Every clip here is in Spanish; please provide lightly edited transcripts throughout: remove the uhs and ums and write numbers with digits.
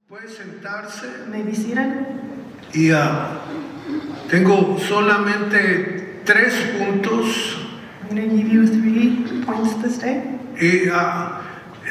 Puede sentarse. May be seated. Y tengo solamente 3 puntos. I'm going to give you 3 points this day. Y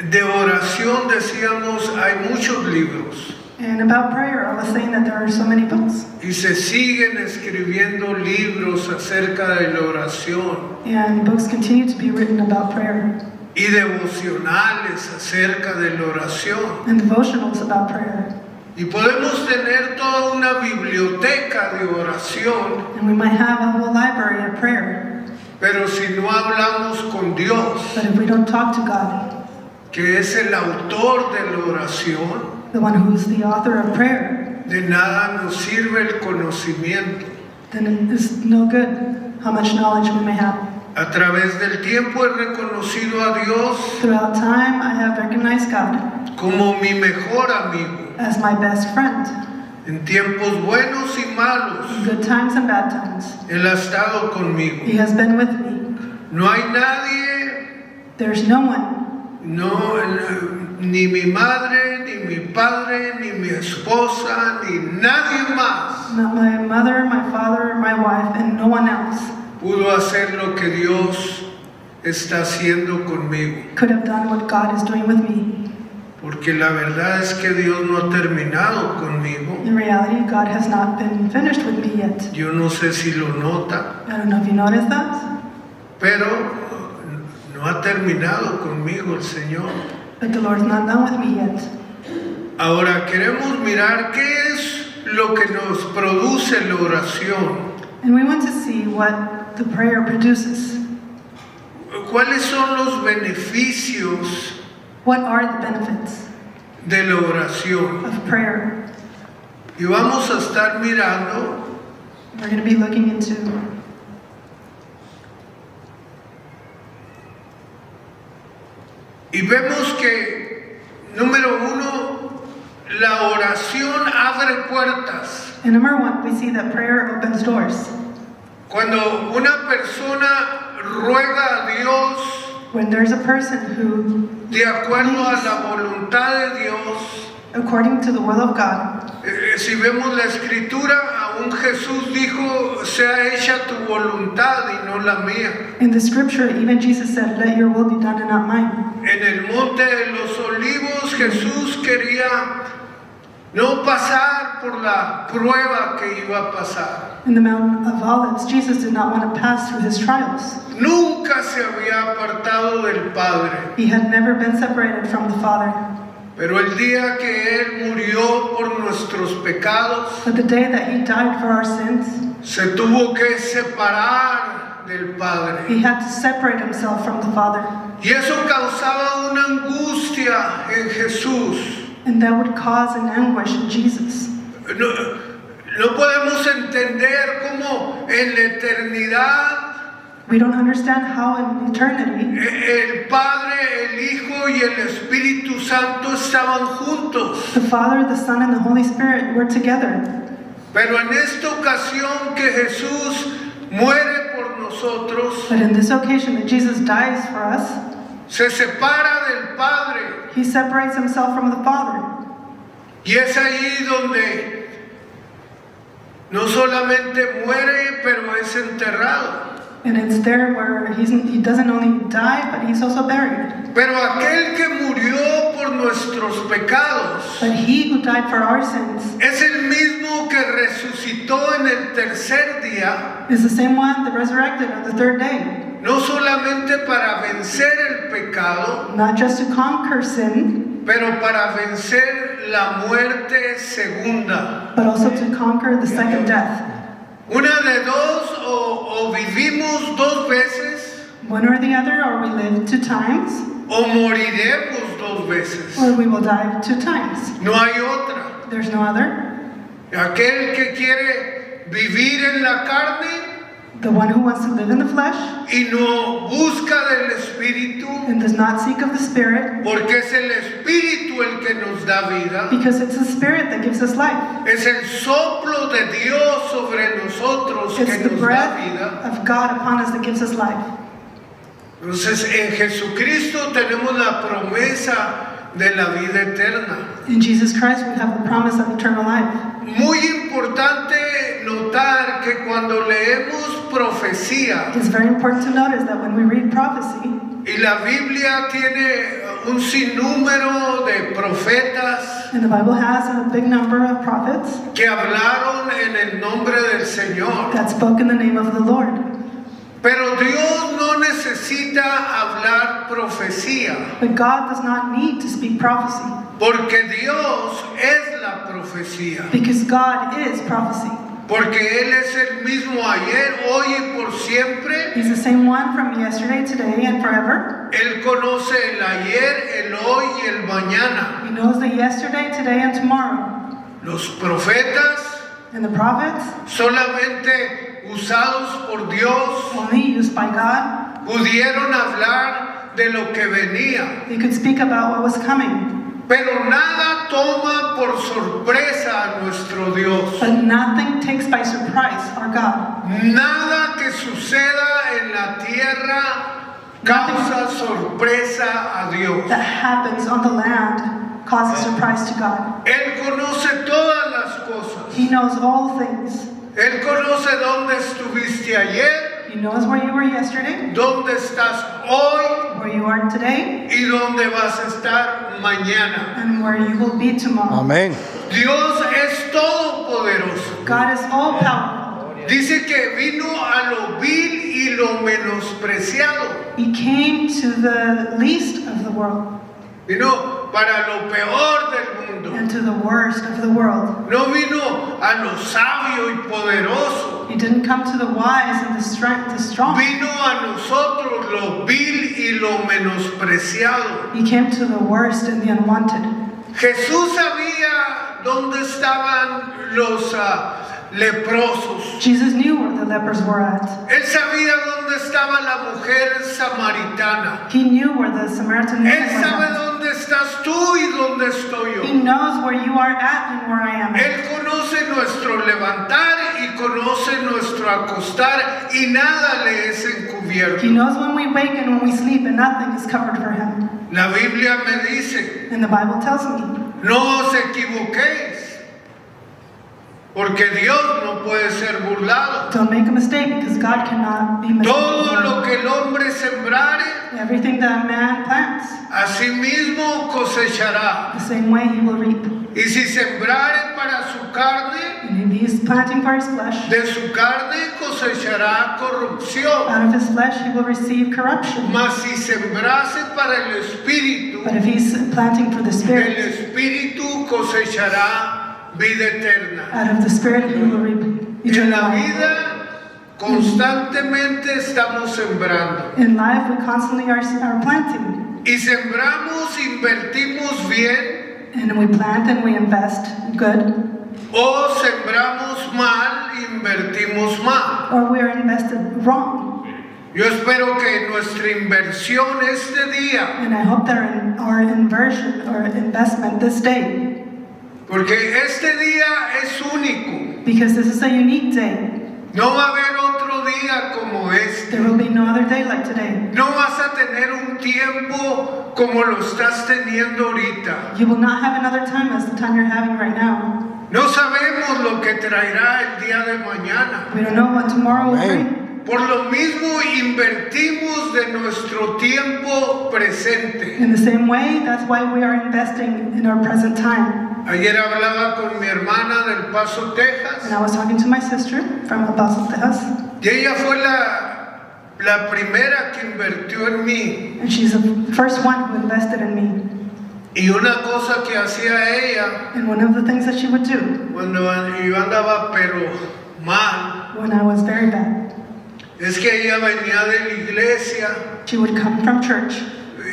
de oración decíamos, hay muchos libros. And about prayer, I was saying that there are so many books. Y se siguen escribiendo libros acerca de la oración. And books continue to be written about prayer. Y devocionales acerca de la oración. And devotionals about prayer. Y podemos tener toda una biblioteca de oración. And we might have a whole library of prayer. Pero si no hablamos con Dios, But if we don't talk to God, que es el autor de la oración, the one who's the author of prayer, de nada nos sirve el conocimiento. then it is no good how much knowledge we may have. A través del tiempo he reconocido a Dios Throughout time, I have recognized God como mi mejor amigo, as my best friend. en tiempos buenos y malos. In good times and bad times, Él ha estado conmigo. He has been with me. No hay nadie, There's no one, ni mi madre, ni mi padre, ni mi esposa, ni nadie más not my mother, my father, my wife, and no one else pudo hacer lo que Dios está haciendo conmigo. could have done what God is doing with me. Porque la verdad es que Dios no ha terminado conmigo. In reality, God has not been finished with me yet. Yo no sé si lo nota, I don't know if you noticed that, pero no ha terminado conmigo el Señor. but the Lord's not done with me yet. Ahora queremos mirar qué es lo que nos produce la oración. And we want to see what the prayer produces. ¿Cuáles son los beneficios What are the benefits de la oración? of prayer? Y vamos a estar mirando We're going to be looking into y vemos que, número 1, la oración abre puertas. and number 1, we see that prayer opens doors. Cuando una persona ruega a Dios When there's a person who, de acuerdo a la voluntad de Dios, according to the will of God, si vemos la escritura, aún Jesús dijo, sea hecha tu voluntad y no la mía. in the scripture, even Jesus said, let your will be done and not mine. En el monte de los olivos, Jesús quería no pasar por la prueba que iba a pasar. In the Mount of Olives, Jesus did not want to pass through his trials. Nunca se había apartado del Padre. He had never been separated from the Father. Pero el día que Él murió por nuestros pecados, But the day that he died for our sins, se tuvo que separar del Padre. he had to separate himself from the Father. Y eso causaba una angustia en Jesús. And that would cause an anguish in Jesus. No podemos entender cómo en la eternidad We don't understand how in eternity el Padre, el Hijo y el Espíritu Santo estaban juntos. the Father, the Son, and the Holy Spirit were together. Pero en esta ocasión que Jesús muere por nosotros, But in this occasion that Jesus dies for us, se separa del Padre. he separates himself from the Father. Y es ahí donde no solamente muere, pero es enterrado. And it's there where he doesn't only die, but he's also buried. Pero aquel que murió por nuestros pecados But he who died for our sins es el mismo que resucitó en el tercer día, is the same one that resurrected on the third day. no solamente para vencer el pecado, Not just to conquer sin, pero para vencer la muerte segunda. but also to conquer the second death. Una de dos, o vivimos 2 veces, One or the other, or we live 2 times, o moriremos 2 veces. or we will die 2 times. No hay otra. There's no other. Aquel que quiere vivir en la carne The one who wants to live in the flesh y no busca del Espíritu, and does not seek of the Spirit, porque es el Espíritu el que nos da vida. because it's the Spirit that gives us life. Es el soplo de Dios sobre nosotros It's que the nos da breath vida. of God upon us that gives us life. Entonces en Jesucristo tenemos la promesa de la vida eterna. In Jesus Christ, we have the promise of eternal life. Muy importante notar que cuando leemos profecía, It's very important to notice that when we read prophecy, y la Biblia tiene un sinnúmero de profetas and the Bible has a big number of prophets que hablaron en el nombre del Señor. that spoke in the name of the Lord. Pero Dios no necesita hablar profecía, But God does not need to speak prophecy, porque Dios es la profecía. because God is prophecy. Porque Él es el mismo ayer, hoy y por siempre. He's the same one from yesterday, today, and forever. Él conoce el ayer, el hoy y el mañana. He knows the yesterday, today, and tomorrow. Los profetas, And the prophets, solamente usados por Dios, only used by God, pudieron hablar de lo que venía. they could speak about what was coming. Pero nada toma por sorpresa a nuestro Dios. But nothing takes by surprise our God. Nada que suceda en la tierra causa sorpresa a Dios. That happens on the land causes surprise to God. Él conoce todas las cosas. He knows all things. Él conoce dónde estuviste ayer, He knows where you were yesterday, dónde estás hoy where you are today, y dónde vas a estar mañana. and where you will be tomorrow. Amén. Dios es todopoderoso. God is all powerful. Dice que vino a lo vil y lo menospreciado. He came to the least of the world Vino para lo peor del mundo. and to the worst of the world. No vino a lo sabio y poderoso. He didn't come to the wise and the strong. Vino a nosotros lo vil y lo menospreciado. He came to the worst and the unwanted. Jesús sabía dónde estaban los leprosos. Jesus knew where the lepers were at. Él sabía dónde estaba la mujer samaritana. He knew where the Samaritan Él woman was sabe at. dónde estás tú y dónde estoy He yo. knows where you are at and where I am at. Él conoce nuestro levantar y conoce nuestro acostar y nada le es encubierto. He knows when we wake and when we sleep, and nothing is covered for him. La Biblia me dice, And the Bible tells me, no os equivoquéis, porque Dios no puede ser burlado. don't make a mistake, because God cannot be Todo lo mistaken. que el hombre sembrare, Everything that a man plants, así mismo cosechará. the same way he will reap. Y si sembrare para su carne, And if he is planting for his flesh, de su carne cosechará corrupción. out of his flesh he will receive corruption. Mas si sembrase para el Espíritu, But if he's planting for the del Spirit, Espíritu cosechará vida eterna. out of the Spirit he will reap En eternal la life. vida constantemente estamos sembrando. In life, we constantly are planting. Y sembramos, invertimos bien, And we plant and we invest good, o sembramos mal, invertimos mal. or we are invested wrong. Yo espero que nuestra inversión este día, And I hope that our inversion or investment this day, porque este día es único, because this is a unique day, no va a haber otro día como este. there will be no other day like today. No vas a tener un tiempo como lo estás teniendo ahorita. You will not have another time as the time you're having right now. No sabemos lo que traerá el día de mañana. We don't know what tomorrow will Amén. bring. Por lo mismo invertimos de nuestro tiempo presente. In the same way, that's why we are investing in our present time. Ayer hablaba con mi hermana del Paso, Texas, And I was talking to my sister from El Paso, Texas, y ella fue la primera que invirtió en mí. and she's the first one who invested in me. Y una cosa que hacía ella And one of the things that she would do cuando yo andaba pero mal, when I was very bad, es que ella venía de la iglesia she would come from church.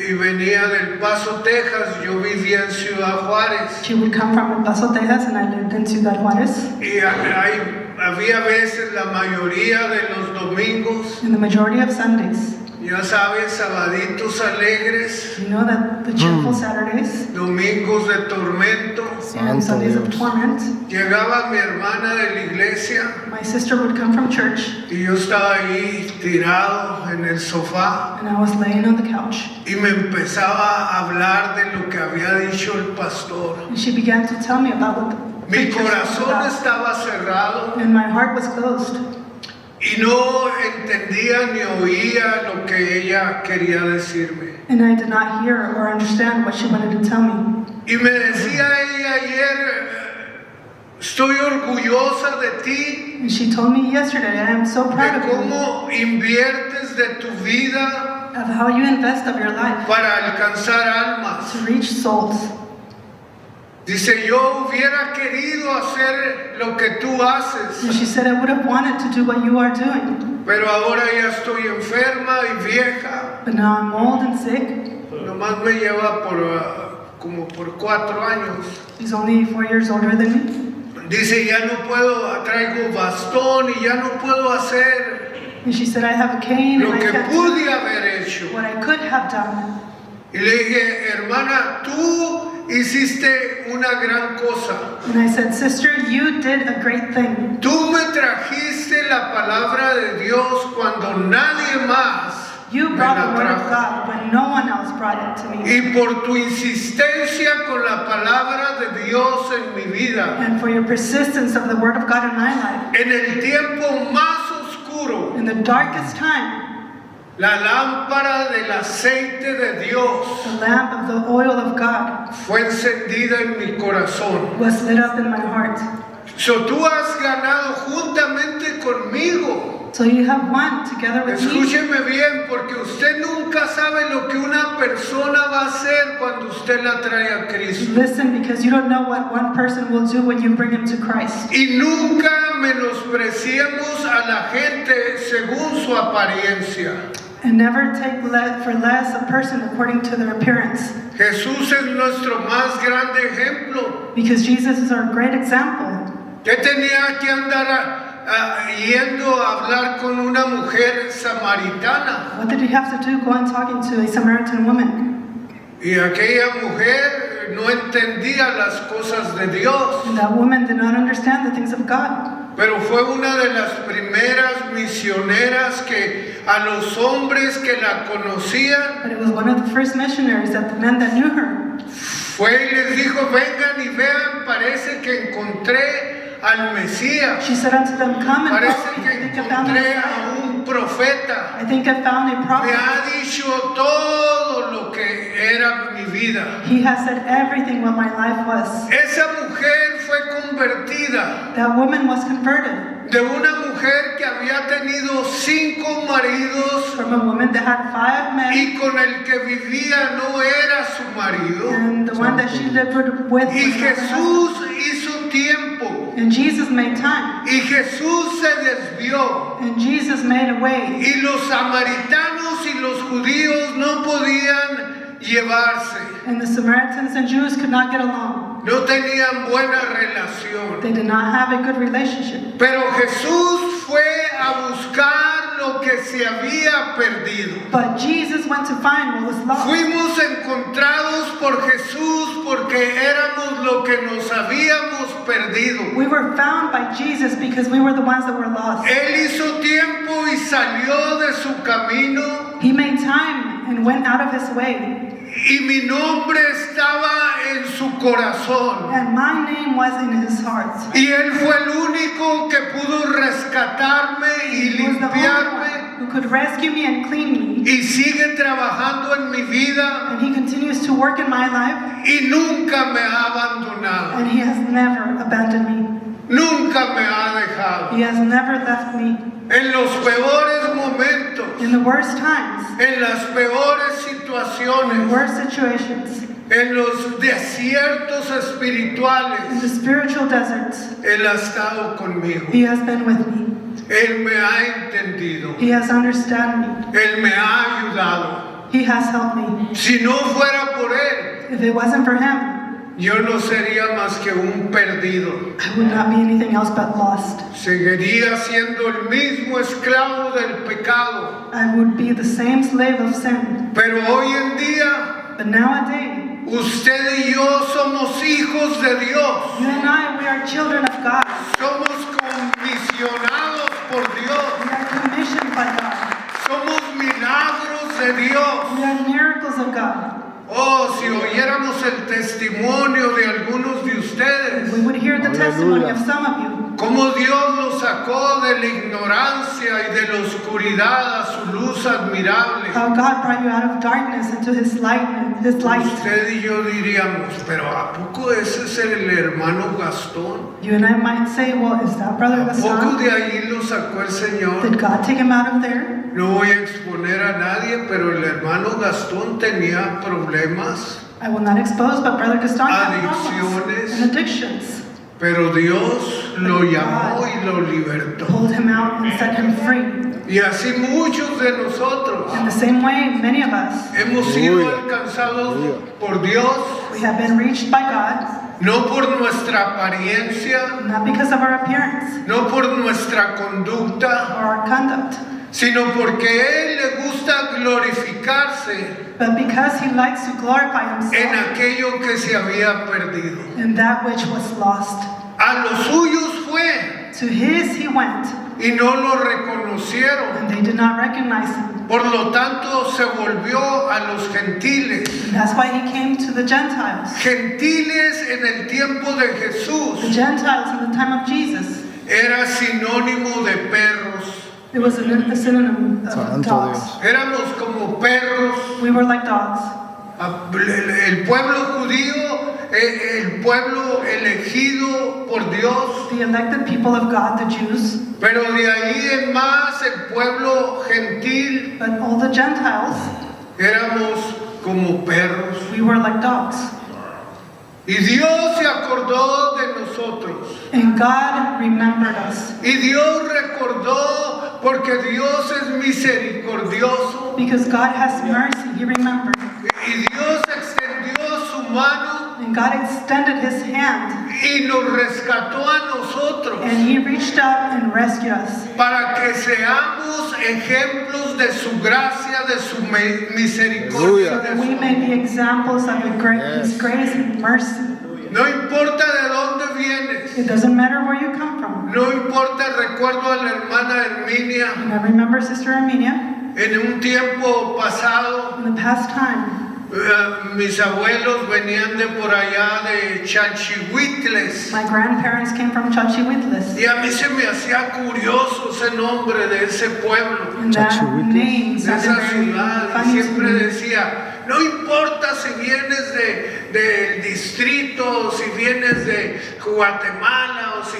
y venía del Paso, Texas. Yo vivía en Ciudad Juárez. She would come from El Paso, Texas, and I lived in Ciudad Juárez. Y había veces, la mayoría de los domingos, In the majority of Sundays, Ya sabes, sabaditos alegres, You know that the cheerful Saturdays domingos de tormento. and Sundays of Dios. torment, Llegaba mi hermana de la iglesia my sister would come from church y yo estaba ahí tirado en el sofá and I was laying on the couch. y me empezaba a hablar de lo que había dicho el pastor. And she began to tell me about what the Mi preacher was corazón about. estaba cerrado And my heart was closed. y no entendía ni oía lo que ella quería decirme. And I did not hear or understand what she wanted to tell me. Y me decía ella ayer, estoy orgullosa de ti, And she told me yesterday, I am so de proud of you, cómo inviertes de tu vida of how you invest of your life para alcanzar almas. to reach souls. Dice, yo hubiera querido hacer lo que tú haces, And she said, I would have wanted to do what you are doing, pero ahora ya estoy enferma y vieja. but now I'm old and sick. Nomás me lleva como por 4 años. She's only 4 years older than me. Dice, ya no puedo, traigo bastón y ya no puedo hacer And she said, I have a cane lo and I que can't pude do haber hecho. what I could have done. Y le dije, hermana, tú hiciste una gran cosa. And I said, sister, you did a great thing. Tú me trajiste la palabra de Dios cuando nadie más You me brought la the word of trajo. God when no one else brought it to me. Y por tu insistencia con la palabra de Dios en mi vida, And for your persistence of the word of God in my life, en el tiempo más oscuro, in the darkest time, la lámpara del aceite de Dios the lamp of the oil of God fue encendida en mi corazón. was lit up in my heart. So tú has ganado juntamente conmigo. So you have won together with me. Escúcheme bien, porque usted nunca sabe lo que una persona va a hacer cuando usted la trae a Cristo. Listen, because you don't know what one person will do when you bring him to Christ. Y nunca menospreciemos a la gente según su apariencia. And never take for less a person according to their appearance. Jesús es nuestro más grande ejemplo. Because Jesus is our great example. ¿Qué tenía que andar yendo a hablar con una mujer samaritana? What did he have to do going talking to a Samaritan woman? Y aquella mujer no entendía las cosas de Dios. And that woman did not understand the things of God. Pero fue una de las primeras misioneras que a los hombres que la conocían, But it was one of the first missionaries that the men that knew her fue y les dijo, vengan y vean, parece que encontré al Mesías, She said unto them, come and parece follow me. que I think I found encontré a a Messiah. un profeta, I think I found a me prophet. ha dicho todo lo que era mi vida. He has said everything what my life was. Esa mujer fue convertida That woman was converted de una mujer que había tenido 5 maridos from a woman that had 5 men, y con el que vivía no era su marido. and the one that she lived with was Y not her Jesús husband. hizo tiempo And Jesus made time. y Jesús se desvió And Jesus made a way. y los samaritanos y los judíos no podían llevarse, And the Samaritans and Jews could not get along. no tenían buena relación. They did not have a good relationship. Pero Jesús fue a buscar lo que se había perdido. But Jesus went to find what was lost. Fuimos encontrados por Jesús porque éramos lo que nos habíamos perdido. We were found by Jesus because we were the ones that were lost. Él hizo tiempo y salió de su camino He made time and went out of his way. y mi nombre estaba en su corazón. And my name was in his heart. Y Él fue el único que pudo rescatarme y He was the only limpiarme one who could rescue me and clean me. y sigue trabajando en mi vida And he continues to work in my life. y nunca me ha abandonado, And he has never abandoned me. nunca me ha dejado. He has never left me. En los peores momentos, In the worst times, en las peores in the situaciones, worst situations, en los desiertos in espirituales, the spiritual deserts, Él ha estado conmigo. he has been with me. Él me ha entendido. He has understood me. Él me ha ayudado. He has helped me. Si no fuera por Él, If it wasn't for him, yo no sería más que un perdido. I would not be anything else but lost. Seguiría siendo el mismo esclavo del pecado. I would be the same slave of sin. Pero hoy en día, But nowadays, usted y yo somos hijos de Dios. you and I, we are children of God. Somos comisionados por Dios. We are commissioned by God. Somos milagros de Dios. We are miracles of God. Oh, si oyéramos el testimonio de algunos de ustedes, We would hear the testimony of some of you. cómo Dios los sacó de la ignorancia y de la oscuridad a su luz admirable. How God brought you out of darkness into His light. Usted y yo diríamos, pero ¿a poco ese es el hermano Gastón? You and I might say, well, is that Brother ¿A poco Gaston? de ahí lo sacó el Señor? Did God take him out of there? No voy a exponer a nadie, pero el hermano Gastón tenía problemas, I will not expose, but Brother Gaston had problems Adicciones. and addictions. pero Dios lo llamó y lo libertó. Pulled him out and set him free. Y así muchos de nosotros In the same way, many of us, hemos sido alcanzados por Dios, we have been reached by God, no por nuestra apariencia, not because of our appearance no por nuestra conducta, or our conduct, sino porque Él le gusta glorificarse but because He likes to glorify en Himself aquello que se había perdido. in that which was lost. A los suyos fue To His He went, y no lo reconocieron. and they did not recognize Him. Por lo tanto, se volvió a los gentiles. And that's why He came to the Gentiles. Gentiles en el tiempo de The Jesús Gentiles in the time of Jesus, era sinónimo de perros. it was a synonym of Santo dogs. Dios. Éramos como perros. We were like dogs. El pueblo judío, el pueblo elegido por Dios. The elected people of God, the Jews, Pero de ahí en más el pueblo gentil but all the Gentiles, éramos como perros. we were like dogs. Y Dios se acordó de nosotros. And God remembered us Y Dios recordó porque Dios es misericordioso. because God has mercy. He remembered. Y Dios extendió su mano And God extended His hand y nos rescató a nosotros and He reached out and rescued us para que seamos ejemplos de su gracia, de su misericordia. Aleluya. de so we su may be examples of His Yes. grace and mercy. No importa de dónde vienes. It doesn't matter where you come from. No importa, recuerdo a la hermana Herminia And I remember Sister Armenia en un tiempo pasado. in the past time. Mis abuelos venían de por allá de Chalchihuitles. My grandparents came from Chalchihuitles. Y a mí se me hacía curioso ese nombre de ese pueblo, And that Chalchihuitles. name de sounded esa very ciudad. Y funny to siempre me. decía, no importa si vienes del distrito, si vienes de Guatemala o si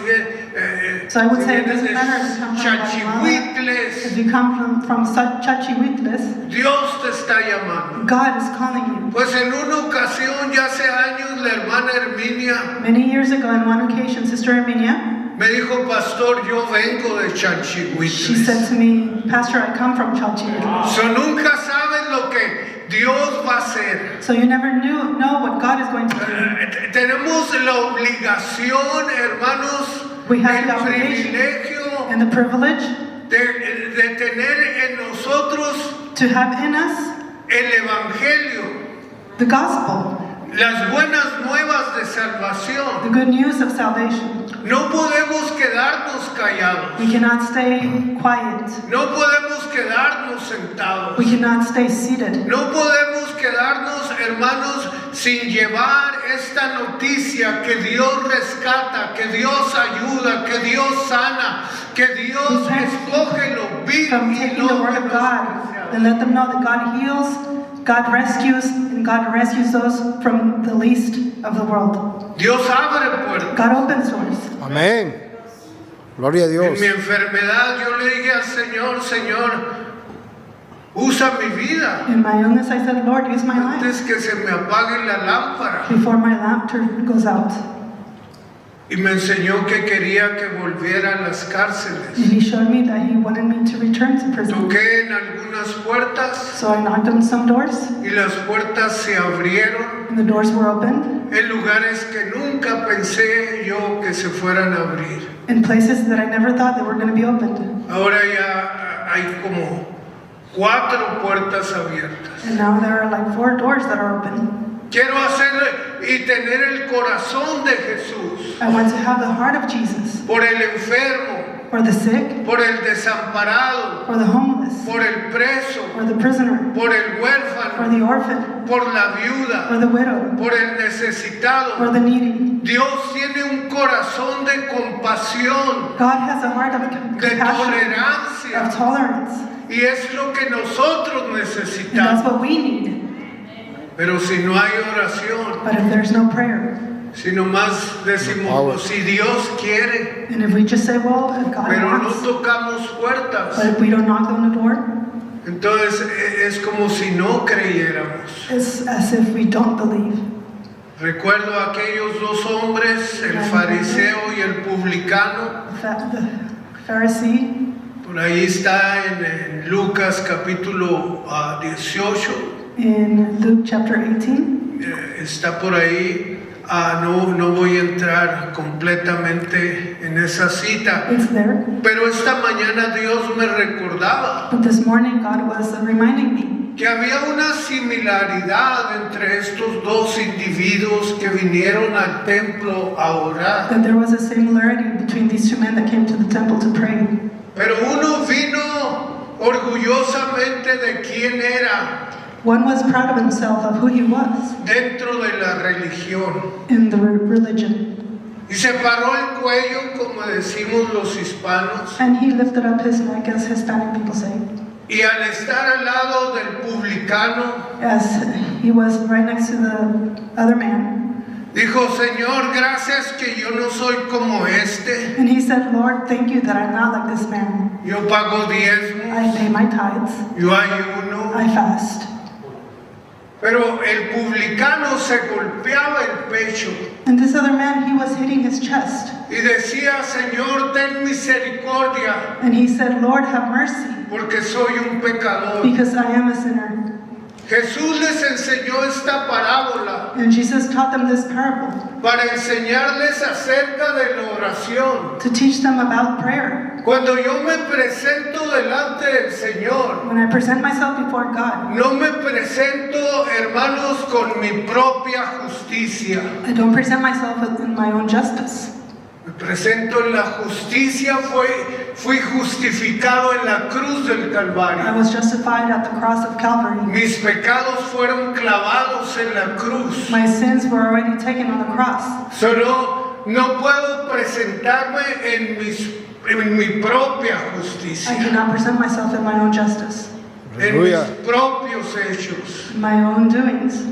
So I would si say it vienes doesn't de matter if you come from Guatemala. Chalchihuitles, If you come from Chalchihuitles, Dios te está llamando. God is calling you. Pues en una ocasión, ya hace años, la hermana Herminia Many years ago, on one occasion, Sister Armenia, me dijo, pastor, yo vengo de she Chalchihuitles. said to me, Pastor, I come from Chalchihuitles. So nunca sabes lo que Dios va a hacer. So you never know what God is going to do. Tenemos la obligación, hermanos, We have the el obligation privilegio and the privilege de tener en nosotros to have in us el Evangelio, the gospel, las buenas nuevas de the salvación. good news of salvation. No podemos quedarnos callados. We cannot stay quiet. No podemos quedarnos sentados. We cannot stay seated. No podemos quedarnos, hermanos, sin llevar esta noticia que Dios rescata, que Dios ayuda, que Dios sana, que Dios We can't escoge lo vil From y taking the lo word of God and let them know that God heals, God rescues, and God rescues those from the least of the world. Dios abre puertas. God opens doors. Amén. Gloria a En Dios. mi enfermedad yo le dije al Señor, Señor, usa mi vida In my illness, I said, Lord, use my life antes que se me apague la lámpara. before my lamp goes out. Y me enseñó que quería que volviera a las cárceles. And he showed me that he wanted me to return to prison. Toqué en algunas puertas So I knocked on some doors, y las puertas se abrieron and the doors were opened en lugares que nunca pensé yo que se fueran a abrir. in places that I never thought they were going to be opened. Ahora ya hay como 4 puertas abiertas. And now there are like 4 doors that are open. Quiero hacer y tener el corazón de Jesús I want to have the heart of Jesus por el enfermo, for the sick, por el desamparado, for the homeless, por el preso, for the prisoner, por el for huérfano, the orphan, por la for viuda, the widow, por el for necesitado. the needy. Dios tiene un corazón de compasión, God has a heart of de compassion, tolerancia, of tolerance, y es lo que nosotros and that's necesitamos. what we need. Pero si no hay oración, But if there's no prayer, si nomás decimos, pues, si Dios quiere, and if we just say, well, if God pero no wants, tocamos puertas, but if we don't knock on the door, entonces es como si no creyéramos. it's as if we don't believe. Recuerdo a aquellos 2 hombres, el fariseo y el publicano. The Pharisee, Por ahí está en Lucas capítulo 18. in Luke chapter 18, Está por ahí. No voy a entrar completamente en esa cita. it's there. Pero esta mañana Dios me recordaba But this morning, God was reminding me que había una similaridad entre estos 2 individuos que vinieron al templo a orar. that there was a similarity between these 2 men that came to the temple to pray. Pero uno vino orgullosamente de quién era One was proud of himself, of who he was dentro de la religión. in the religion. Y se paró el cuello, como decimos los hispanos, And he lifted up his neck, as Hispanic people say, y al estar al lado del publicano, as he was right next to the other man. dijo, Señor, gracias que yo no soy como este. And he said, Lord, thank you that I'm not like this man. Yo pago diezmos, I pay my tithes, yo ayuno. I fast. Pero el publicano se golpeaba el pecho And this other man, he was hitting his chest. y decía, Señor, ten misericordia, And he said, Lord, have mercy, porque soy un pecador. because I am a sinner. Jesús les enseñó esta parábola And Jesus taught them this parable para enseñarles acerca de la oración. to teach them about prayer. Cuando yo me presento delante del Señor, When I present myself before God, no me presento, hermanos, con mi propia justicia. I don't present myself in my own justice. Me presento en la justicia, fui justificado en la cruz del I Calvario. was justified at the cross of Calvary. Mis pecados fueron clavados en la cruz. My sins were already taken on the cross. Solo no puedo presentarme en mi propia I justicia, cannot present myself in my own justice, en mis Aleluya. propios hechos, in my own doings,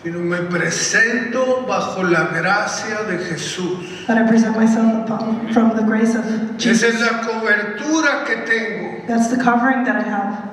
sino me presento bajo la gracia de Jesús. but I present myself from the grace of Esa es Jesus. la cobertura que tengo. That's the covering that I have.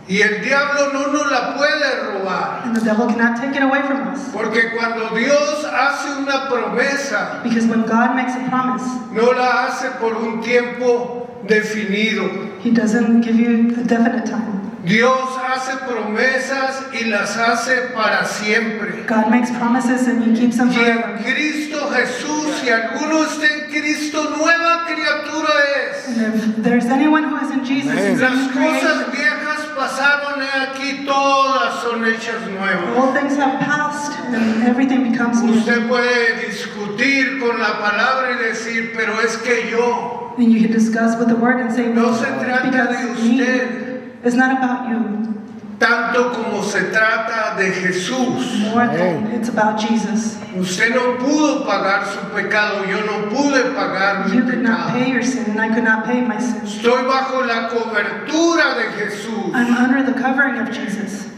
Y el diablo no nos la puede robar. And the devil cannot take it away from us. Porque cuando Dios hace una promesa, Because when God makes a promise, no la hace por un tiempo definido. He doesn't give you a definite time. Dios hace promesas y las hace para siempre. God makes promises and He keeps them Y en forever. Cristo Jesús, si alguno está en Cristo, nueva criatura es. And if there's anyone who is in Jesus, he's a Las new cosas creation. viejas pasaron, he aquí todas son hechas nuevas. All things have passed and everything becomes new. Usted puede discutir con la palabra y decir, pero es que yo. And you can discuss with the word and say, No se trata de because me, usted, it's not about you, tanto como se trata de Jesús. more than it's about Jesus. Usted no pudo pagar su pecado, yo no pude pagar mi You could not pay pecado. your sin and I could not pay my sin. Estoy bajo la cobertura de Jesús. I'm under the covering of Jesus.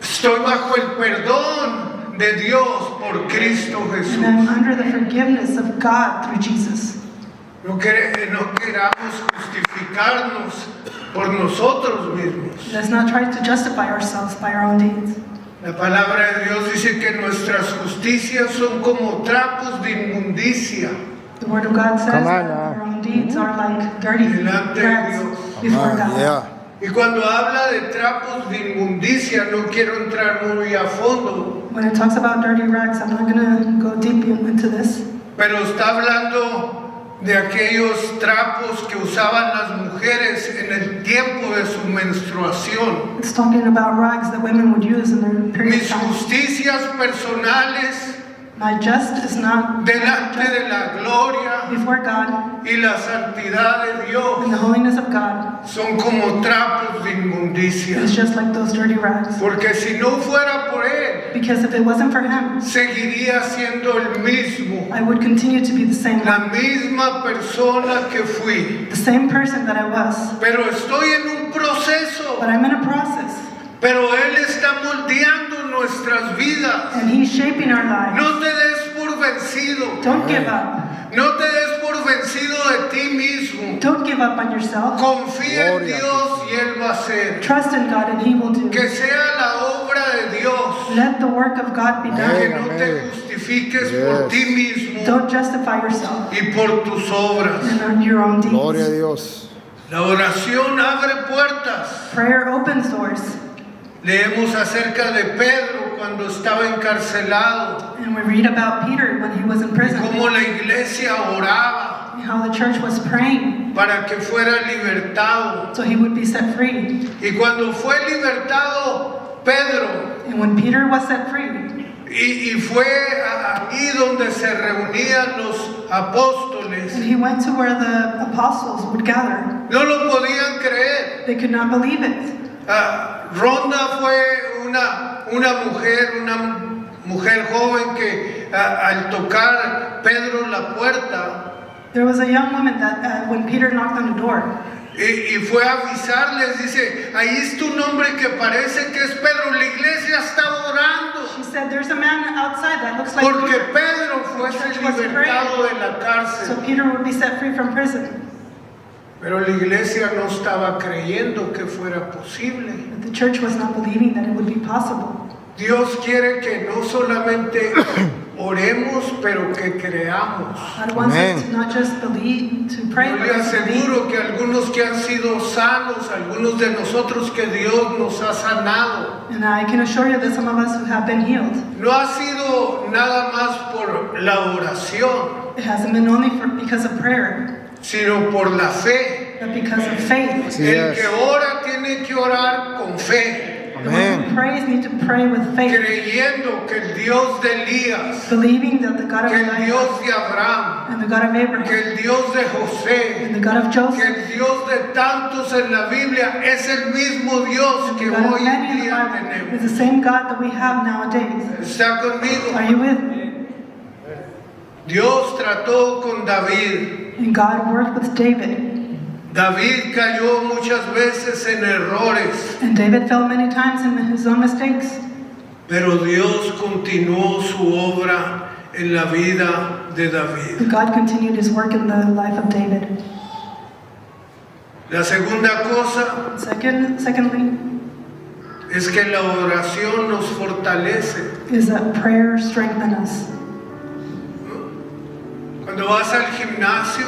Estoy bajo el perdón de Dios por Cristo And Jesús. I'm under the forgiveness of God through Jesus. No queramos justificarnos por nosotros mismos. Let's not try to justify ourselves by our own deeds. La palabra de Dios dice que nuestras justicias son como trapos de inmundicia. The Word of God says Come on that now. our own deeds are like dirty Delante de rags Dios. before God. Yeah. Y cuando habla de trapos de inmundicia, no quiero entrar muy a fondo, When it talks about dirty rags, I'm not going to go deep into this. pero está hablando de aquellos trapos que usaban las mujeres en el tiempo de su menstruación. It's talking about rags that women would use in their period Mis time. justicias personales My just is not delante de la gloria before God y la santidad de and Dios the holiness of God. son como trapos de inmundicia. It's just like those dirty rags. Porque si no fuera por Él, Because if it wasn't for Him, seguiría siendo el mismo, I would continue to be the same la misma persona que fui. the same person that I was. Pero estoy en un proceso, But I'm in a process, pero Él está moldeando nuestras vidas. and He's shaping our lives. No te des por vencido, Don't give up. no te des por vencido de ti mismo. Don't give up on yourself. Confía en Gloria a Dios y Él va a hacer. Trust in God, and He will do. Que sea la obra de Dios, Let the work of God be que done. no te justifiques por ti mismo Don't justify yourself y por tus obras. and on your own Gloria a deeds. Dios. La oración abre puertas. Prayer opens doors. Leemos acerca de Pedro cuando estaba encarcelado And we read about Peter when he was in y prison, cómo la iglesia oraba and how the church was praying para que fuera libertado. so he would be set free. Y cuando fue libertado Pedro And when Peter was set free, y fue ahí donde se reunían los apóstoles, and he went to where the apostles would gather, no lo podían creer. they could not believe it. Rhonda fue una mujer joven que al tocar Pedro la puerta There was a young woman that when Peter knocked on the door, y fue a avisarles, dice, ahí está un hombre que parece que es Pedro, la iglesia está orando, she said, "There's a man outside that looks like porque Peter." Pedro fue libertado de la So cárcel. Peter would be set free from prison. Pero la iglesia no estaba creyendo que fuera posible. But the church was not believing that it would be possible. Dios quiere que no solamente oremos, pero que creamos. God wants us Amen. to not just believe, to pray, Yo but le to believe. aseguro que algunos que han sido sanos, algunos de nosotros que Dios nos ha sanado, And I can assure you that some of us who have been healed, no ha sido nada más por la oración, it hasn't been only because of prayer, sino por la fe. but because of faith. Sí El es. que ora tiene que orar con fe, The one who Amén. prays need to pray with faith, creyendo que el Dios de Elías, believing that the God of que el Elijah Dios de Abraham, and the God of que Abraham el Dios de José, and the God of que Joseph el Dios de tantos en la Biblia es el mismo Dios and que the God of hoy en many in the día Bible is tenemos. the same God that we have nowadays. ¿Está conmigo? Are you with me? Dios trató con David. And God worked with David. David cayó muchas veces en errores, And David fell many times in his own mistakes. pero Dios continuó su obra en la vida de David. But God continued his work in the life of David. La segunda cosa Secondly, es que la oración nos fortalece. is that prayer strengthens us. Cuando vas al gimnasio,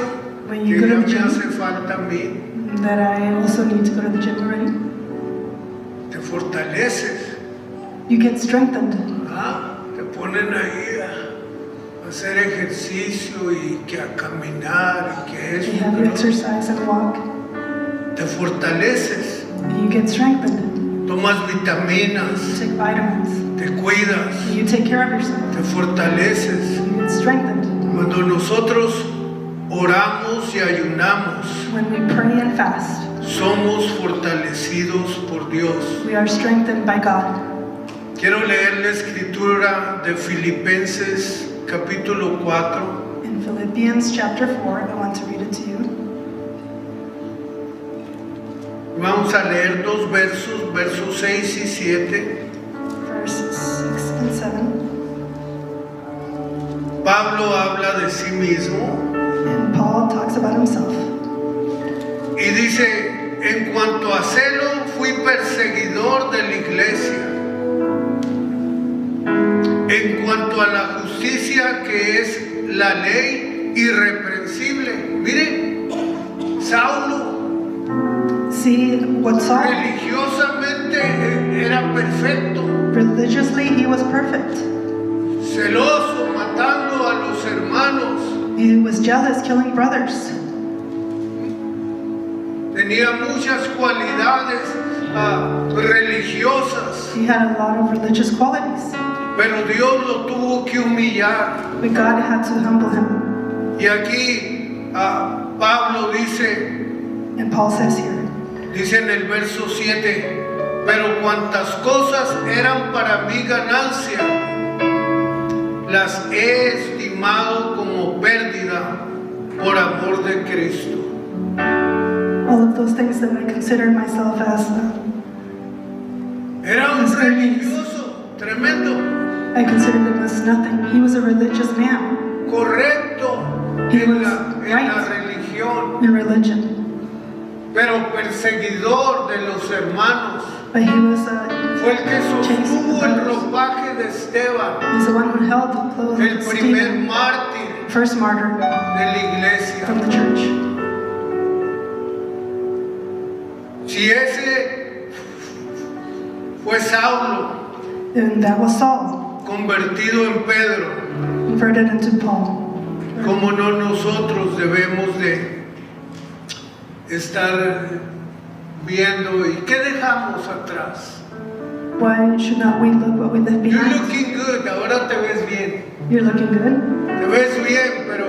When que you go ya to the me gym, hace falta a mí, that I also need to go to the gym already. te fortaleces. You get strengthened. Te ponen ahí a hacer ejercicio y que a caminar y que You eso. have you exercise and walk. Te fortaleces, You get strengthened. tomas You vitaminas, take vitamins. te cuidas, You take care of yourself. te fortaleces. You get strengthened. Cuando nosotros oramos y ayunamos, When we pray and fast, somos fortalecidos por Dios. we are strengthened by God. Quiero leer la escritura de Filipenses capítulo 4. In Philippians chapter 4, I want to read it to you. Vamos a leer dos versos, versos 6 y 7. Verses 6 and 7. Pablo habla de sí mismo And Paul talks about himself. y dice, en cuanto a celo, fui perseguidor de la iglesia. en cuanto a la justicia que es la ley irreprensible. Miren, Saulo See what Saul, religiosamente era perfecto, religiously, he was perfect. celoso, matando a los hermanos, He was jealous, killing brothers. tenía muchas cualidades religiosas, He had a lot of religious qualities. pero Dios lo tuvo que humillar. But God had to humble him. Y aquí Pablo dice And Paul says here, en el verso 7, pero cuantas cosas eran para mi ganancia, las he estimado como pérdida por amor de Cristo. all of those things that I consider myself as, Era un Las religioso tremendo, I considered them as nothing. He was a religious man correcto He en was la right. religión, in religion. pero perseguidor de los hermanos. But he was Fue el que sostuvo el ropaje de Esteban, he's the one who held the clothes el of primer Stephen, mártir first martyr de la iglesia. from the church. Si ese fue Saulo, And that was Saul, convertido en Pedro, converted into Paul. como no nosotros debemos de estar viendo y qué dejamos atrás. Why should not we look what we left You're behind? looking good, ahora te ves bien, You're looking good. te ves bien, pero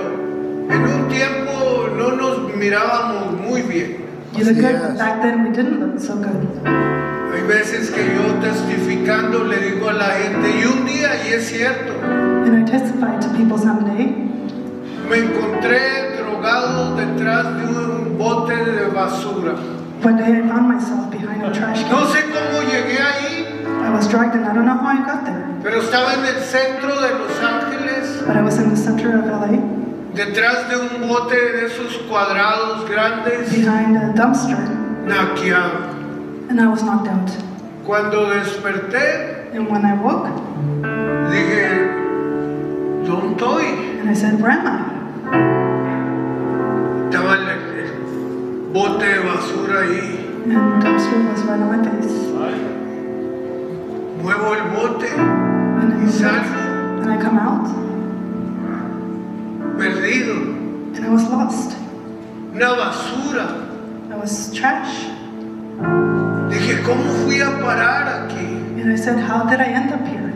en un tiempo no nos mirábamos muy bien. You look good. Yes. Back then we didn't look so good. Hay veces que yo testificando le digo a la gente, y un día, y es cierto, And I testified to people someday. me encontré drogado detrás de un bote de basura. One day I found myself behind a trash No can. sé cómo llegué ahí, I was drugged and I don't know how I got there. pero estaba en el centro de Los Ángeles, But I was in the center of LA, detrás de un bote de esos cuadrados grandes, behind a dumpster, naqueado. and I was knocked out. Cuando desperté, And when I woke, dije, ¿dónde estoy? and I said, where am I? Estaba el bote de basura ahí. And the dumpster was right on my face. Muevo el bote And I y moved it, salgo and I come out, perdido. and I was lost. Una basura. I was trash. Dije, ¿cómo fui a parar aquí? And I said, how did I end up here?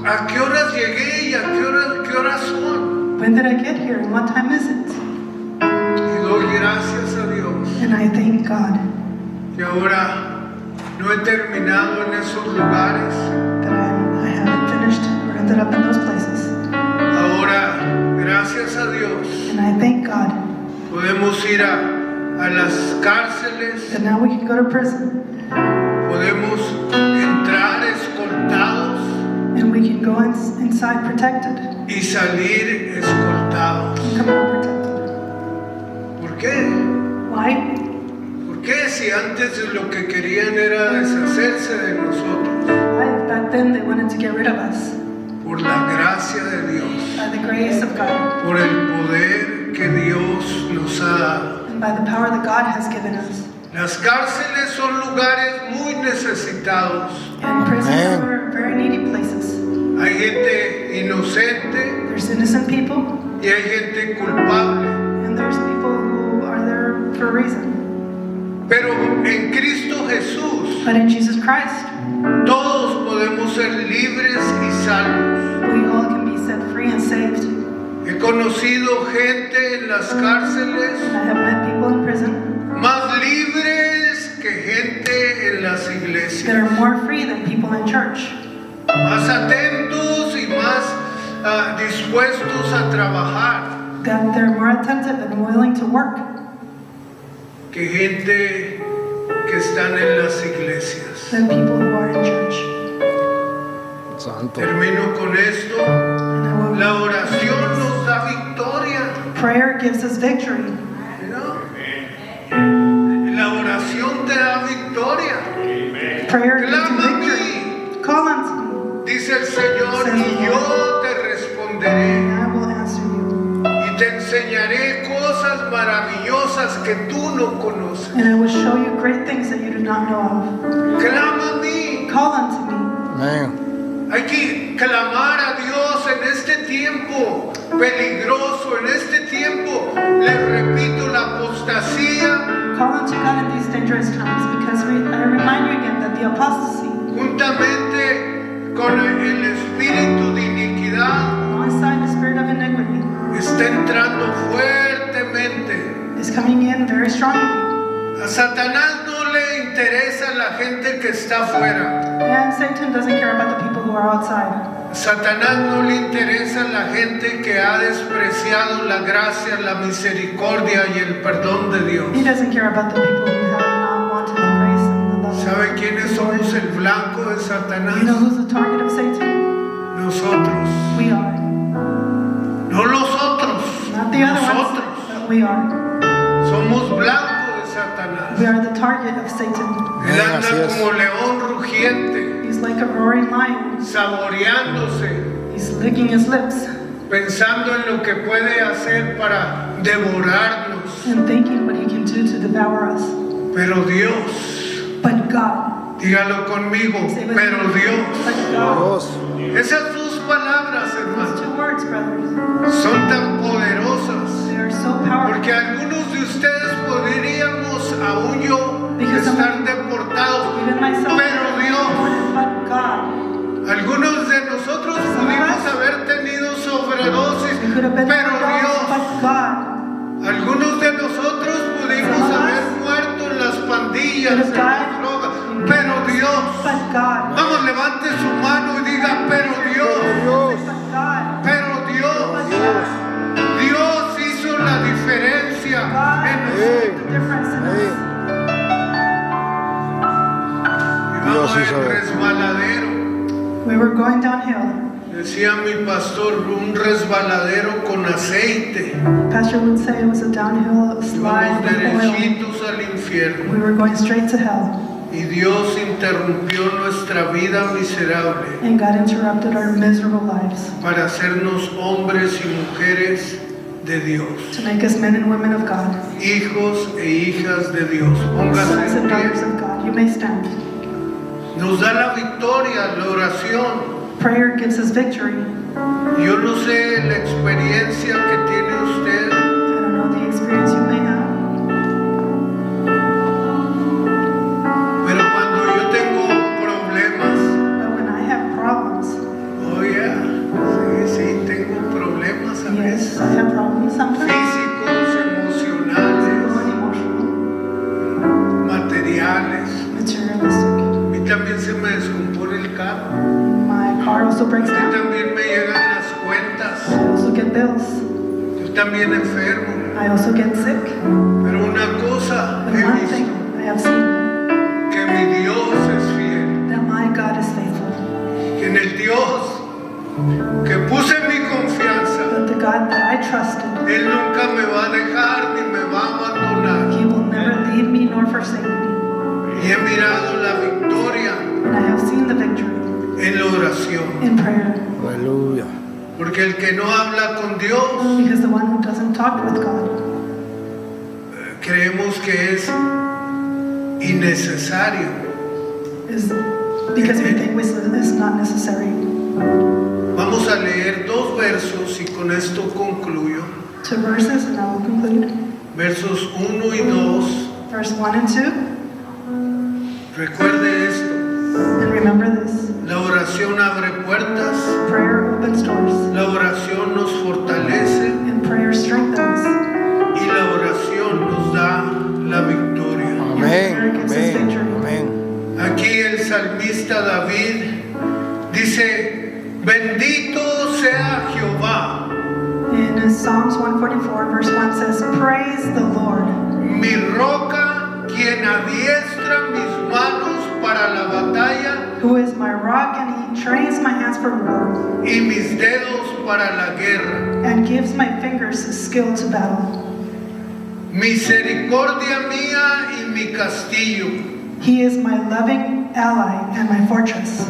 ¿A qué horas llegué y a qué horas son? When did I get here, and what time is it? Y doy gracias a Dios And I thank God que ahora no he terminado en esos lugares. that I haven't finished or ended up in those places. Ahora, gracias a Dios, And I thank God podemos ir a las cárceles, that now we can go to prison, podemos entrar escoltados and we can go inside protected, y salir escoltados. come out protected. ¿Por qué? Why? ¿Por qué si antes lo que querían era deshacerse de nosotros? Why? Back then they wanted to get rid of us. Por la gracia de Dios, By the grace of God por el poder que Dios nos ha dado. and by the power that God has given us. Las cárceles son lugares muy necesitados. And prisons Amen. are very needy places. Hay gente inocente There's innocent people, y hay gente culpable. and there's people who are there for a reason. Pero en Cristo Jesús But in Jesus Christ, todos podemos ser libres y salvos. we all can be set free and saved. He conocido gente en las cárceles And I have met people in prison más libres que gente en las that iglesias. are more free than people in church. Más atentos y más dispuestos a trabajar That they're more attentive and willing to work que gente que están en las iglesias. than people who are in church. Santo. Termino con esto. And I will, La oración nos da victoria. prayer gives us victory. ¿No? La oración te da victoria. Prayer gives you Clama a victory. mí, Call on dice Dice el Señor, y yo te responderé and I will answer you. y te enseñaré cosas maravillosas que tú no conoces. And I will show you great things that you do not know of. Clama a mí. Call unto me. Amén. Hay que clamar a Dios en este tiempo peligroso, en este tiempo, les repito, la apostasía, Call unto God in these dangerous times, because I remind you again that the apostasy, juntamente con el espíritu de iniquidad, alongside the spirit of iniquity, está entrando fuertemente. is coming in very strongly. A Satanás no le interesa la gente que está afuera. And Satan doesn't care about the people who are outside. A Satanás no le interesa la gente que ha despreciado la gracia, la misericordia y el perdón de Dios. He doesn't care about the people who have not wanted the grace and the love. ¿Saben quiénes somos el blanco de Satanás? You know who's the target of Satan? Nosotros. We are. No los otros. Not the other Nosotros. ones, but we are. Somos blanco de Satanás. We are the target of Satan. Él Así anda es. como león rugiente, He's like a roaring lion. saboreándose, He's licking his lips pensando en lo que puede hacer para devorarnos. and thinking what he can do to devour us. Pero Dios, But God. dígalo conmigo, Say with pero me. Dios. But God. Dios. Esas dos palabras, Those hermano, two words, brothers, son tan poderosas. they are so powerful. Porque algunos de ustedes podríamos, aún yo, estar deportados. Even myself, Pero Dios, but God. algunos de nosotros pudimos haber tenido sobredosis. We could have been Pero overdosed, Dios, but God. algunos de nosotros pudimos haber muerto en las pandillas, en las drogas. Pero Dios, But God. vamos, levante su mano y diga, pero Dios, Dios. But God. pero Dios. But God. Dios hizo la diferencia God en made nosotros. the difference in us. Vamos Dios hizo en eso. resbaladero. We were going downhill. Decía mi pastor, un resbaladero con aceite. Pastor would say it was a downhill slide Íbamos with oil. derechitos al infierno. We were going straight to hell. Y Dios interrumpió nuestra vida miserable And God interrupted our miserable lives para hacernos hombres y mujeres de Dios, to make us men and women of God, hijos e hijas de Dios. Póngase sons en and pie. daughters of God. You may stand. Nos da la victoria, la oración. Prayer gives us victory. Yo no sé la experiencia que tiene usted, I don't know the experience you may have, pero cuando yo tengo problemas, but when I have problems, oh yeah, sí, tengo problemas a veces, yes, I have problems sometimes, físicos, emocionales, physical and emotional, materiales. materialistic. A mí también se me descompone el carro, My car also breaks a mí down. también me llegan las cuentas, I also get bills. yo también enfermo, I also get sick. pero una cosa But he one visto, thing I have seen, que mi Dios es fiel, that my God is faithful. que en el Dios que puse mi confianza, That the God that I trusted, Él nunca me va a dejar ni me va a abandonar. He will never leave me nor forsake me. Y he mirado la victoria And I have seen the victory en la oración. in prayer. Aleluya. Porque el que no habla con Dios, Because the one who doesn't talk with God, creemos que es innecesario. is because we think wisdom is not necessary. Vamos a leer dos versos y con esto concluyo. 2 verses, and I will conclude. Versos 1 y 2. Verse 1 and 2. Recuerde esto. And remember this. La oración abre puertas. Prayer opens doors. La oración nos fortalece. And prayer strengthens. Y la oración nos da la victoria. Amén. Amén. Amén. Aquí el salmista David dice, bendito sea Jehová, In Psalms 144, verse 1 says, Praise the Lord, mi roca, quien adiestra mis manos para la batalla who is my rock, and He trains my hands for war, y mis dedos para la guerra. and gives my fingers skill to battle. Misericordia mía y mi castillo, He is my loving ally and my fortress,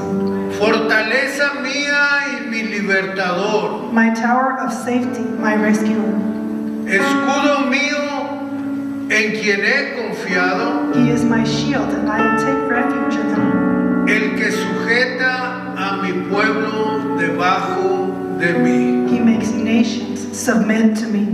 fortaleza mía y mi libertador, my tower of safety, my rescuer. escudo mío en quien he confiado, He is my shield, and I take refuge in him. el que sujeta a mi pueblo debajo de mí. He makes nations submit to me.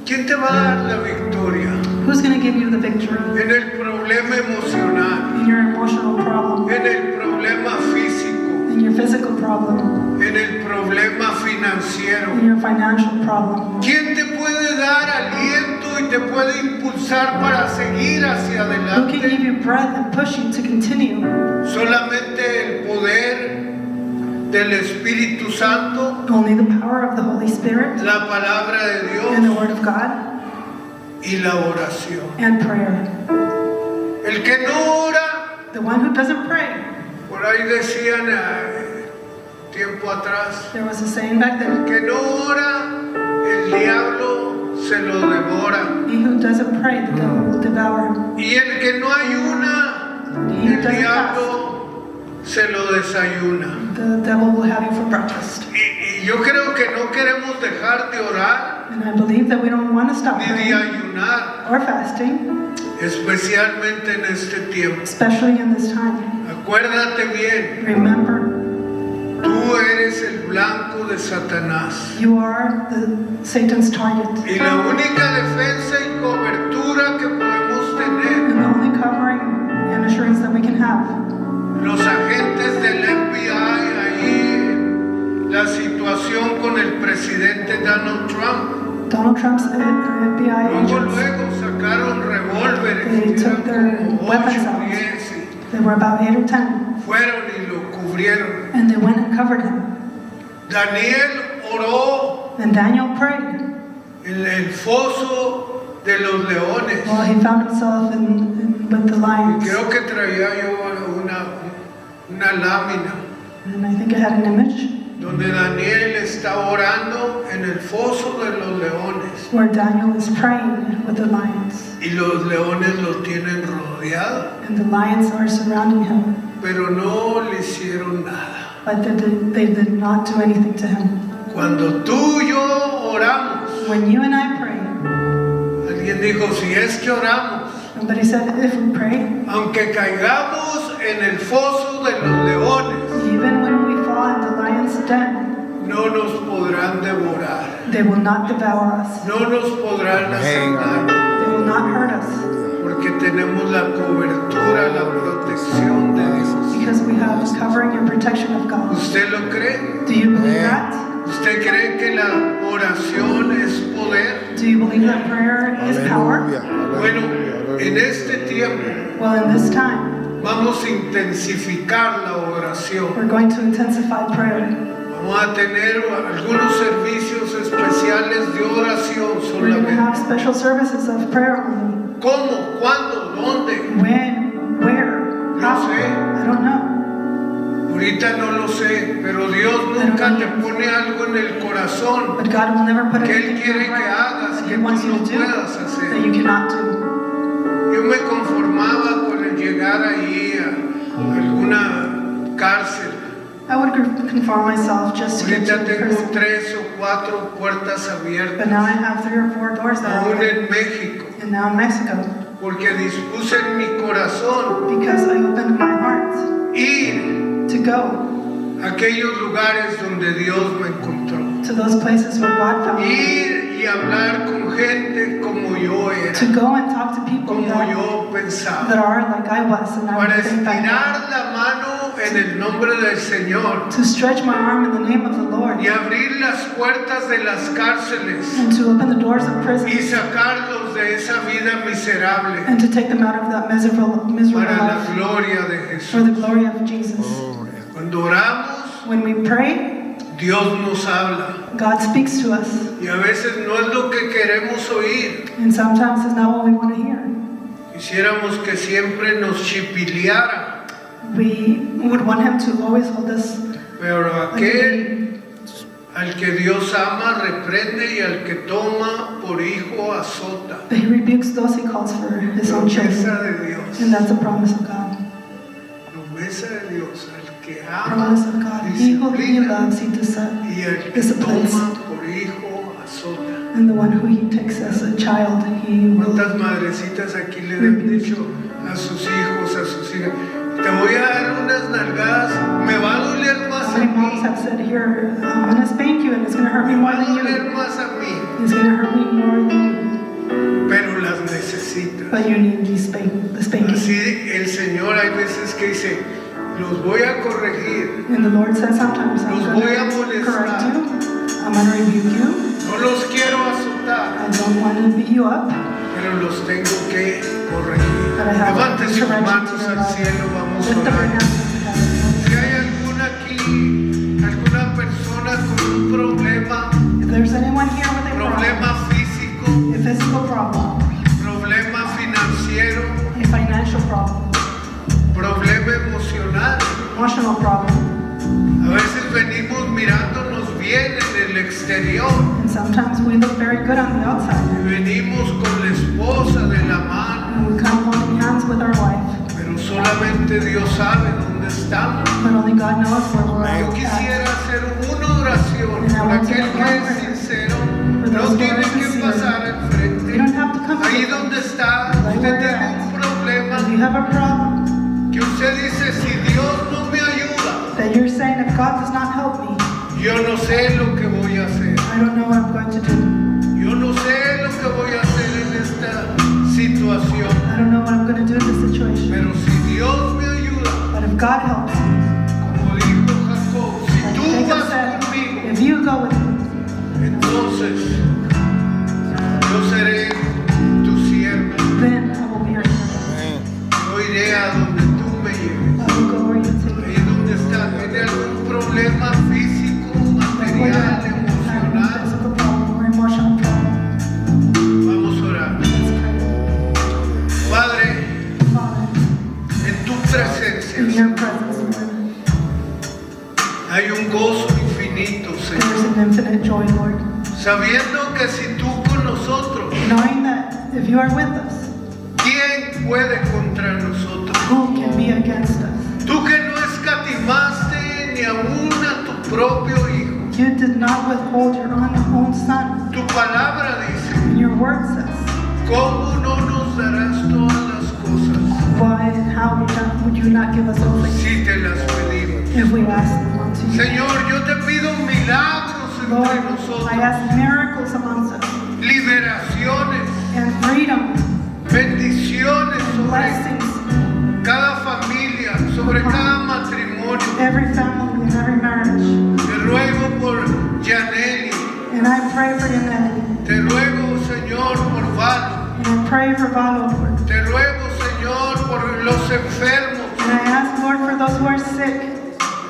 ¿Quién te va a dar la victoria Who's going to give you the victory en el problema emocional, in your emotional problem, en el problema físico, in your physical problem, en el problema financiero? in your financial problem? ¿Quién te puede dar aliento y te puede impulsar para seguir hacia Who can give adelante? you breath and push you to continue? Solamente el poder del Espíritu Santo, Only the power of the Holy Spirit la palabra de and the Dios Word of God y la oración. and prayer. El que no ora, The one who doesn't pray. por ahí decían tiempo atrás, There was a saying back then, que no ora, el diablo se lo devora. he who doesn't pray, the devil will devour him. Y el que no ayuna, He who el doesn't fast, diablo se lo desayuna. the devil will have you for breakfast. Y yo creo que no queremos dejar de orar And I believe that we don't want to stop ni de praying ayunar, or fasting, especialmente en este tiempo. especially in this time. Acuérdate bien, Remember, tú eres el blanco de Satanás. you are Satan's target. Y la única defensa y cobertura que podemos tener, And the only covering and assurance that we can have, los agentes del FBI ahí, la situación con el presidente Donald Trump, Donald Trump's FBI agents, luego sacaron revólveres, They took eran their como weapons 8 out. o 10, y there were about 8 or 10, fueron y lo cubrieron. and they went and covered him. Daniel oró And Daniel prayed en el foso de los leones. while he found himself with the lions. Creo que traía yo una lámina And I think I had an image donde Daniel está orando en el foso de los leones where Daniel is praying with the lions. y los leones lo tienen rodeado, And the lions are surrounding him, pero no le hicieron nada. but they did not do anything to him. Cuando tú y yo oramos, When you and I pray, alguien dijo, si es que oramos, somebody said, if we pray, aunque caigamos en el foso de los leones, even when we fall in the lion's den, no nos podrán devorar, they will not devour us. no nos podrán hacer Amén. daño, They will not hurt us porque tenemos la cobertura, la protección de Dios. because we have the covering and protection of God. ¿Usted lo cree? Do you believe Amén. that? ¿Usted cree que la oración es poder? Do you believe that prayer is power? Aleluya. Bueno, Aleluya. en este tiempo Well, in this time, vamos a intensificar la oración. we're going to intensify prayer. Vamos a tener algunos servicios especiales de oración We're going to have solamente. special services of prayer only. ¿Cómo? ¿Cuándo? ¿Dónde? When? Where? How? sé. I don't know. Ahorita no lo sé, pero Dios nunca te pone algo en el corazón But God will never put que anything Él in quiere your que heart hagas that que He wants tú you no to do puedas that hacer. you cannot do. Yo me conformaba con el llegar ahí a alguna cárcel. I would conform myself just to get to Ahorita the tengo prison. 3 o 4 puertas But abiertas, now I have 3 or 4 doors that are aún open. en México, And now in Mexico, porque dispuse en mi corazón because I opened my heart ir to go a aquellos lugares donde Dios me encontró. to those places where God found me. Ir y hablar con gente como yo era, To go and talk to people como that yo pensaba. are like I was, and I Para would think back. estirar la mano en el nombre del Señor To stretch my arm in the name of the Lord, y abrir las puertas de las cárceles and to open the doors of prison, y sacarlos de esa vida miserable and to take them out of that miserable para la life gloria de for the Jesús. glory of Jesus. Cuando oramos, When we pray, Dios nos habla God speaks to us, y a veces no es lo que queremos oír. and sometimes it's not what we want to hear. Quisiéramos que siempre nos chipileara, We would want Him to always hold us pero like a aquel baby. Al que Dios ama, reprende, y al que toma por hijo, azota. But he rebukes those he calls for his own Promesa children. de Dios. And that's a promise of God. Promesa de Dios. Al que ama, Promise of God. He who he disciplina, loves, he y al que disciplines. toma por hijo, azota. And the one who he takes as a child, he will. ¿Cuántas madrecitas aquí le han dicho a sus hijos, a sus hijas? Te voy a dar unas nalgadas, me va a doler más How a many moms mí. have said, here, I'm going to spank you and it's going to hurt me Me more va a than doler you. más a mí. It's going to hurt me more than you. Pero las necesitas. But you need the spanking. Así el Señor hay veces que dice, los voy a corregir, And the Lord says sometimes, I'm Los going voy a to molestar. correct you. I'm going to rebuke you. no los quiero azotar, I don't want to beat you up. pero los tengo que corregir. But I have Levante to sus correct you manos to al cielo, vamos a Lift up your orar. hands to heaven. Si hay alguna aquí, alguna persona con un problema, If there's anyone here with a problema problem, físico, a physical problem, problema financiero, a financial problem, problema emocional, emotional problem, a veces venimos mirándonos bien en el exterior. and sometimes we look very good on the outside. Venimos con la esposa de la mano, And we come holding hands with our wife, pero solamente Dios sabe dónde estamos. but only God knows where we're Yo at. quisiera hacer una oración por aquel que es sincero. No tiene que pasar al You frente. don't have to come Ahí here. donde está, usted tiene un problema If you have a problem que usted dice, si Dios no me ayuda, that you're saying, if God does not help me, yo no sé lo que voy a hacer. I don't know what I'm going to do. Yo no sé lo que voy a hacer en esta situación. I don't know what I'm going to do in this situation. Pero si Dios me ayuda, But if God helps me, como dijo Jacob, si like tú Jacob vas said, conmigo, if you go with me, entonces yo seré tu siervo. then I will be your servant. Amén. Yo iré a donde tú me lleves. I will go where you take me. Ahí donde estás, tiene algún problema físico, material, emocional. Physical problem or emotional problem. Vamos a orar. Let's pray. Padre, Father, en tu in presencia your presence, Lord, hay un gozo infinito, there is Señor. an infinite joy, Lord. Sabiendo que si tú con nosotros, Knowing that if you are with us, ¿quién puede contra nosotros? who can be against us? Tú que no escatimaste ni aún a tu propio Hijo. You did not withhold your own son. Tu palabra dice, And your word says, ¿cómo no nos darás todas las cosas why and how would you not give us all things si te las pedimos? if we ask them unto you? Señor, yo te pido milagros Lord, entre I nosotros, ask miracles amongst us liberaciones, and freedom, bendiciones sobre blessings, cada familia, sobre cada matrimonio. every family and every marriage. Te ruego por Yaneli, And I pray for Yaneli. te ruego, Señor, por Val, And I pray for Valo, Lord. te ruego, Señor, por los enfermos, And I ask, Lord, for those who are sick.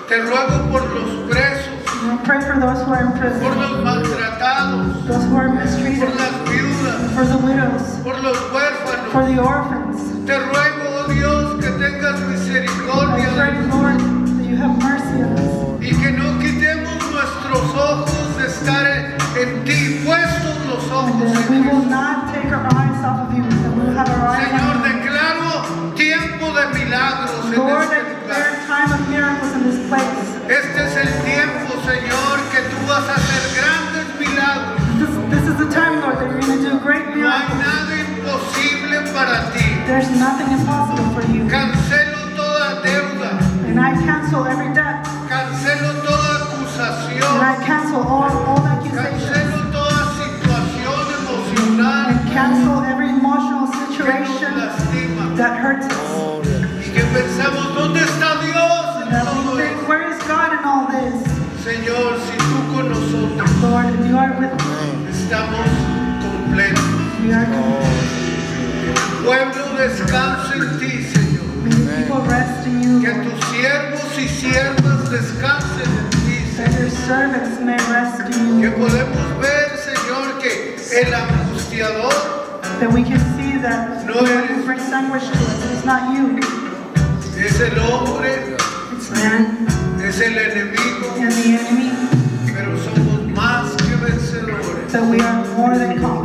te ruego por los presos, And I pray for those who are in por prison, los maltratados, those who are por mistreated, las viudas, for the widows, por los for huérfanos. the orphans. Te ruego, oh Dios, que tengas I misericordia de pray, nosotros Lord, that you have mercy on us. y que no quitemos nuestros ojos de estar en ti, puestos los And ojos that we en will Jesús. not take our eyes off of you, that we will have our eyes Señor, on you. declaro tiempo de milagros en Lord, este I lugar. declare time of miracles in this place. Este es el tiempo, Señor, que tú vas a hacer grandes milagros. This is the time, Lord, that you're going to do great No hay miracles. nada imposible para ti. There's nothing impossible for you. Cancelo toda deuda, And I cancel every debt. cancelo toda And acusación, I cancel all accusations. cancelo toda situación emocional And cancel every emotional que nos situation lastima. that hurts us. Y que pensamos, ¿dónde está Dios en That todo we esto? think, where is God in all this? Señor, si tú con nosotros Lord, if you are with us, estamos completos. we are complete. Pueblo, descansa en ti, Señor. May the people rest in you, Que Lord. tus siervos y siervas descansen en ti, That Señor. your servants may rest in Que you. podemos ver, Señor, que el angustiador That we can see that No the one eres- who brings anguish to us is not you. es el hombre, It's man es el enemigo, and the enemy. pero somos more than conquerors.